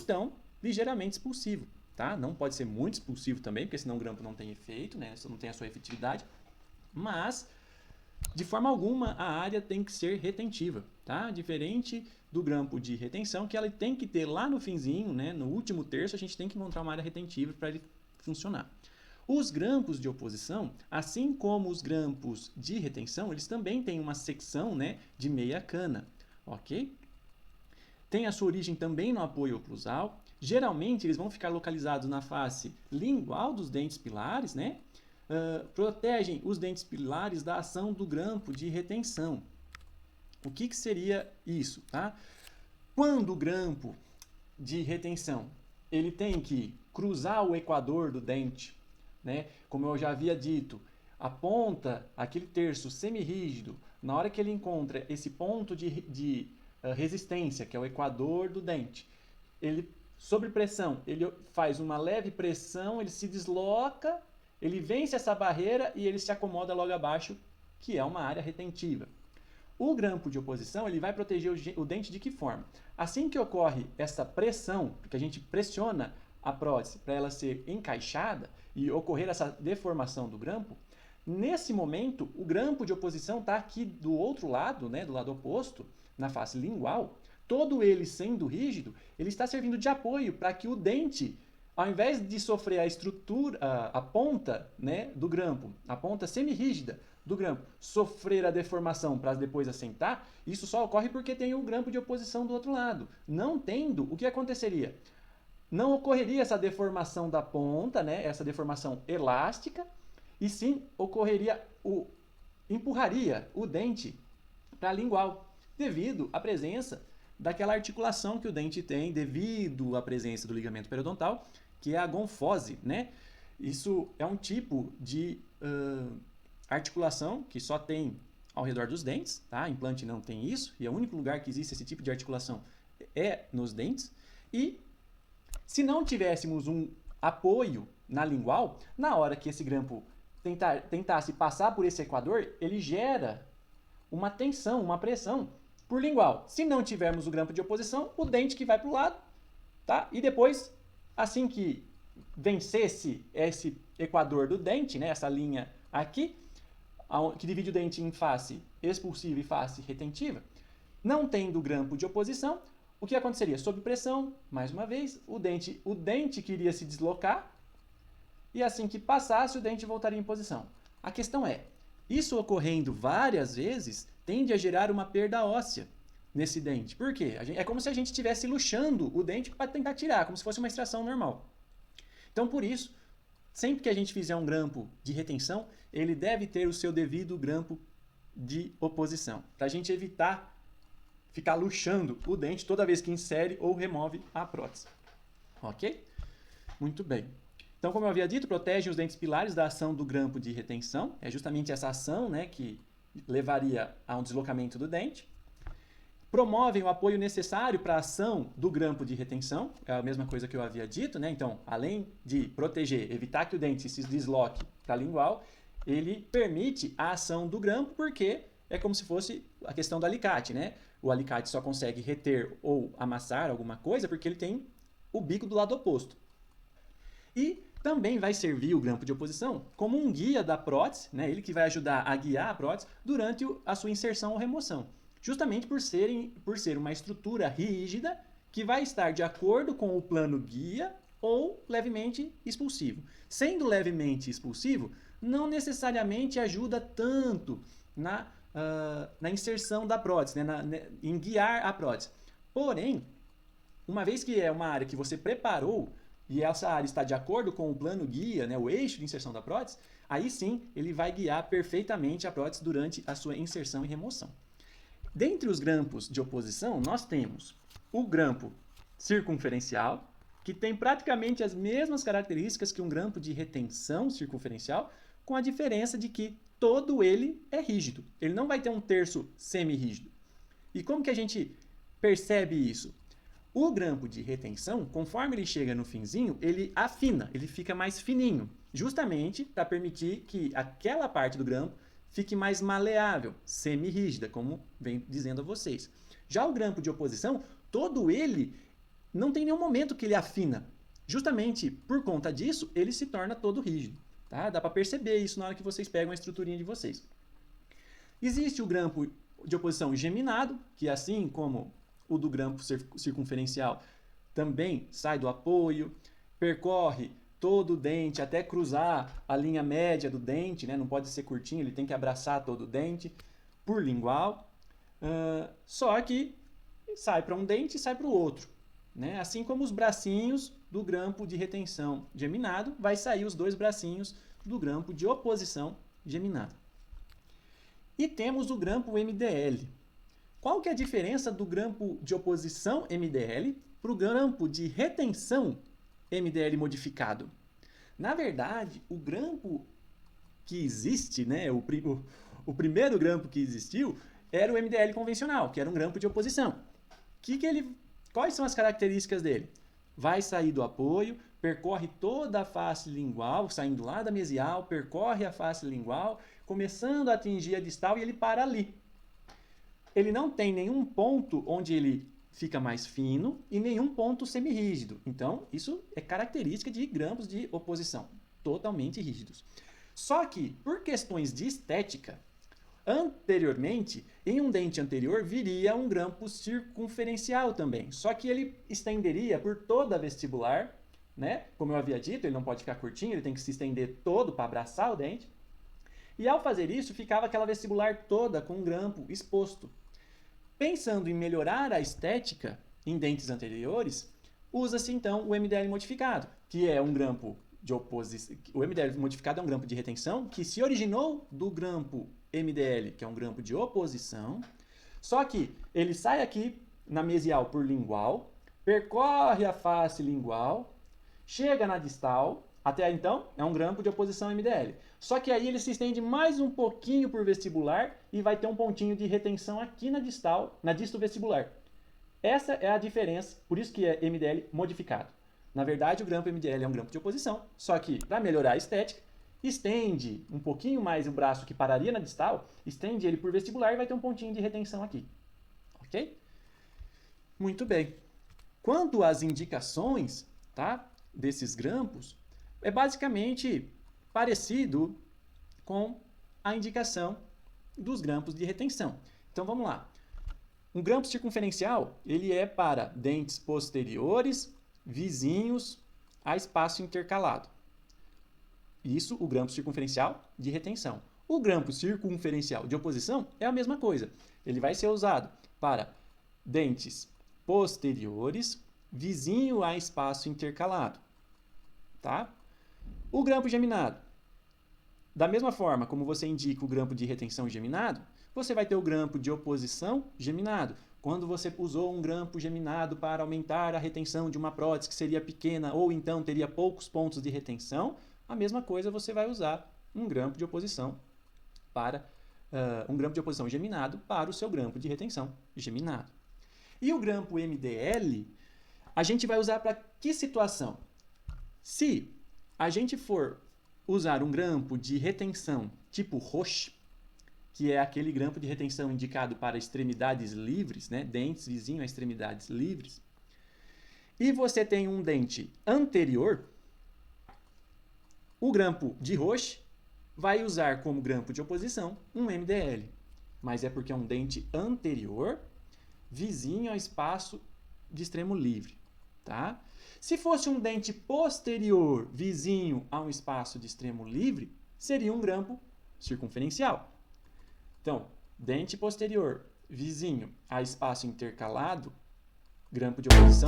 então ligeiramente expulsivo, tá? Não pode ser muito expulsivo também, porque senão o grampo não tem efeito, né? Não tem a sua efetividade, mas de forma alguma a área tem que ser retentiva, tá? Diferente do grampo de retenção, que ela tem que ter lá no finzinho, né? No último terço, a gente tem que encontrar uma área retentiva para ele funcionar. Os grampos de oposição, assim como os grampos de retenção, eles também têm uma secção, né, de meia cana, ok? Tem a sua origem também no apoio oclusal. Geralmente, eles vão ficar localizados na face lingual dos dentes pilares, né? Protegem os dentes pilares da ação do grampo de retenção. O que seria isso, tá? Quando o grampo de retenção ele tem que cruzar o equador do dente, né? Como eu já havia dito, a ponta, aquele terço semirrígido, na hora que ele encontra esse ponto de resistência, que é o equador do dente, ele, sob pressão, ele faz uma leve pressão, ele se desloca, ele vence essa barreira e ele se acomoda logo abaixo, que é uma área retentiva. O grampo de oposição ele vai proteger o dente de que forma? Assim que ocorre essa pressão, porque a gente pressiona a prótese para ela ser encaixada e ocorrer essa deformação do grampo, nesse momento o grampo de oposição está aqui do outro lado, né, do lado oposto, na face lingual, todo ele sendo rígido, ele está servindo de apoio para que o dente, ao invés de sofrer a estrutura, a ponta, né, do grampo, a ponta semirrígida do grampo, sofrer a deformação para depois assentar, isso só ocorre porque tem o grampo de oposição do outro lado. Não tendo, o que aconteceria? Não ocorreria essa deformação da ponta, né, essa deformação elástica, e sim ocorreria empurraria o dente para a lingual, devido à presença daquela articulação que o dente tem, devido à presença do ligamento periodontal, que é a gonfose, né? Isso é um tipo de articulação que só tem ao redor dos dentes, tá? Implante não tem isso, e o único lugar que existe esse tipo de articulação é nos dentes. E se não tivéssemos um apoio na lingual, na hora que esse grampo tentasse passar por esse equador, ele gera uma tensão, uma pressão por lingual. Se não tivermos o grampo de oposição, o dente que vai para o lado, tá? E depois, assim que vencesse esse equador do dente, né, essa linha aqui, que divide o dente em face expulsiva e face retentiva, não tendo grampo de oposição, o que aconteceria? Sob pressão, mais uma vez, o dente queria se deslocar e assim que passasse, o dente voltaria em posição. A questão é, isso ocorrendo várias vezes tende a gerar uma perda óssea nesse dente. Por quê? É como se a gente estivesse luxando o dente para tentar tirar, como se fosse uma extração normal. Então, por isso, sempre que a gente fizer um grampo de retenção, ele deve ter o seu devido grampo de oposição, para a gente evitar ficar luxando o dente toda vez que insere ou remove a prótese. Ok? Muito bem. Então, como eu havia dito, protege os dentes pilares da ação do grampo de retenção. É justamente essa ação, né, que levaria a um deslocamento do dente. Promovem o apoio necessário para a ação do grampo de retenção, é a mesma coisa que eu havia dito, né? Então, além de proteger, evitar que o dente se desloque para a lingual, ele permite a ação do grampo, porque é como se fosse a questão do alicate, né? O alicate só consegue reter ou amassar alguma coisa porque ele tem o bico do lado oposto. E também vai servir o grampo de oposição como um guia da prótese, né? Ele que vai ajudar a guiar a prótese durante a sua inserção ou remoção. Justamente por ser uma estrutura rígida que vai estar de acordo com o plano guia ou levemente expulsivo. Sendo levemente expulsivo, não necessariamente ajuda tanto na inserção da prótese, né? Em guiar a prótese. Porém, uma vez que é uma área que você preparou e essa área está de acordo com o plano guia, né, o eixo de inserção da prótese, aí sim ele vai guiar perfeitamente a prótese durante a sua inserção e remoção. Dentre os grampos de oposição, nós temos o grampo circunferencial, que tem praticamente as mesmas características que um grampo de retenção circunferencial, com a diferença de que todo ele é rígido. Ele não vai ter um terço semi-rígido. E como que a gente percebe isso? O grampo de retenção, conforme ele chega no finzinho, ele afina, ele fica mais fininho, justamente para permitir que aquela parte do grampo fique mais maleável, semi-rígida, como vem dizendo a vocês. Já o grampo de oposição, todo ele não tem nenhum momento que ele afina. Justamente por conta disso, ele se torna todo rígido. Tá? Dá para perceber isso na hora que vocês pegam a estruturinha de vocês. Existe o grampo de oposição geminado, que assim como o do grampo circunferencial, também sai do apoio, percorre todo o dente até cruzar a linha média do dente, né? Não pode ser curtinho, ele tem que abraçar todo o dente, por lingual. Só que sai para um dente e sai para o outro. Né? Assim como os bracinhos do grampo de retenção geminado, vai sair os dois bracinhos do grampo de oposição geminado. E temos o grampo MDL. Qual que é a diferença do grampo de oposição MDL para o grampo de retenção MDL modificado? Na verdade, o grampo que existe, né, o primeiro grampo que existiu, era o MDL convencional, que era um grampo de oposição. Quais são as características dele? Vai sair do apoio, percorre toda a face lingual, saindo lá da mesial, percorre a face lingual, começando a atingir a distal e ele para ali. Ele não tem nenhum ponto onde ele fica mais fino e nenhum ponto semirrígido. Então, isso é característica de grampos de oposição, totalmente rígidos. Só que, por questões de estética, anteriormente, em um dente anterior, viria um grampo circunferencial também. Só que ele estenderia por toda a vestibular, né? Como eu havia dito, ele não pode ficar curtinho, ele tem que se estender todo para abraçar o dente. E ao fazer isso, ficava aquela vestibular toda com um grampo exposto. Pensando em melhorar a estética em dentes anteriores, usa-se então o MDL modificado, que é um grampo de oposição. O MDL modificado é um grampo de retenção que se originou do grampo MDL, que é um grampo de oposição, só que ele sai aqui na mesial por lingual, percorre a face lingual, chega na distal, até então é um grampo de oposição MDL. Só que aí ele se estende mais um pouquinho por vestibular e vai ter um pontinho de retenção aqui na distal, na disto vestibular. Essa é a diferença, por isso que é MDL modificado. Na verdade, o grampo MDL é um grampo de oposição, só que para melhorar a estética, estende um pouquinho mais o braço que pararia na distal, estende ele por vestibular e vai ter um pontinho de retenção aqui. Ok? Muito bem. Quanto às indicações, tá, desses grampos, é basicamente parecido com a indicação dos grampos de retenção. Então vamos lá. Um grampo circunferencial, ele é para dentes posteriores, vizinhos a espaço intercalado. Isso, o grampo circunferencial de retenção. O grampo circunferencial de oposição é a mesma coisa. Ele vai ser usado para dentes posteriores, vizinho a espaço intercalado. Tá? O grampo geminado. Da mesma forma como você indica o grampo de retenção geminado, você vai ter o grampo de oposição geminado. Quando você usou um grampo geminado para aumentar a retenção de uma prótese que seria pequena ou então teria poucos pontos de retenção, a mesma coisa você vai usar um grampo de oposição geminado para o seu grampo de retenção geminado. E o grampo MDL, a gente vai usar para que situação? Se a gente for usar um grampo de retenção tipo Roche, que é aquele grampo de retenção indicado para extremidades livres, né? Dentes vizinhos a extremidades livres, e você tem um dente anterior, o grampo de Roche vai usar como grampo de oposição um MDL, mas é porque é um dente anterior, vizinho a espaço de extremo livre, tá? Se fosse um dente posterior, vizinho a um espaço de extremo livre, seria um grampo circunferencial. Então, dente posterior, vizinho a espaço intercalado, grampo de oposição